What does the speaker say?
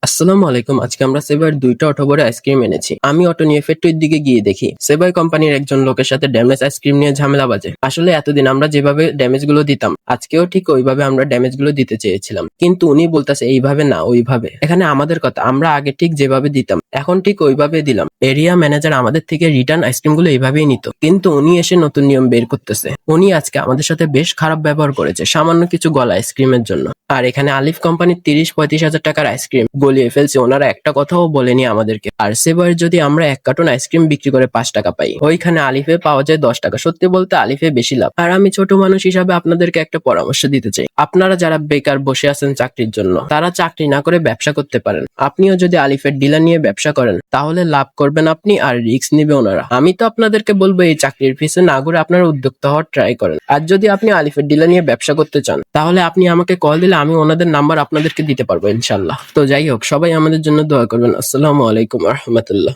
আসসালামু আলাইকুম। আজকে আমরা সেবার 2টা অটো ভরে আইসক্রিম এনেছি। আমি অটো নিয়ে ফ্যাক্টরির দিকে গিয়ে দেখি সেবাই কোম্পানির একজন লোকের সাথে ড্যামেজ আইসক্রিম নিয়ে ঝামেলা বাজে। আসলে এতদিন আমরা যেভাবে ড্যামেজ গুলো দিতাম, আজকেও ঠিক ওইভাবে আমরা ড্যামেজ গুলো দিতে চেয়েছিলাম, কিন্তু উনি বলতেছে এইভাবে না ওইভাবে। এখানে আমাদের কথা, আমরা আগে ঠিক যেভাবে দিতাম এখন ঠিক ওইভাবে দিলাম। এরিয়া ম্যানেজার আমাদের থেকে রিটার্ন আইসক্রিম গুলো এইভাবেই নিত, কিন্তু উনি এসে নতুন নিয়ম বের করতেছে। উনি আজকে আমাদের সাথে বেশ খারাপ ব্যবহার করেছে সামান্য কিছু গলা আইসক্রিমের জন্য। আর এখানে আলিফ কোম্পানির 30-35 হাজার টাকার আইসক্রিম গলিয়ে ফেলছে, ওনারা একটা কথাও বলেনি আমাদেরকে। আর সেবার যদি আমরা 1 কার্টন আইসক্রিম বিক্রি করে 5 টাকা পাই, ওইখানে আলিফে পাওয়া যায় 10 টাকা। সত্যি বলতে আলিফে বেশি লাভ। আর আমি ছোট মানুষ হিসাবে আপনাদেরকে একটা পরামর্শ দিতে চাই, আপনারা যারা বেকার বসে আছেন চাকরির জন্য, তারা চাকরি না করে ব্যবসা করতে পারেন। আপনিও যদি আলিফের ডিলার নিয়ে ব্যবসা করেন, তাহলে লাভ করবেন আপনি আর রিস্ক নিবে ওনারা। আমি তো আপনাদেরকে বলবো এই চাকরির পিছে না ঘুরে আপনারা উদ্যোক্তা হওয়ার ট্রাই করেন। আর যদি আপনি আলিফের ডিলার নিয়ে ব্যবসা করতে চান, তাহলে আপনি আমাকে কল দিলে আমি ওনাদের নাম্বার আপনাদেরকে দিতে পারবো ইনশাল্লাহ। তো যাই হোক, সবাই আমাদের জন্য দোয়া করবেন। আসসালামু আলাইকুম রহমতুল্লাহ।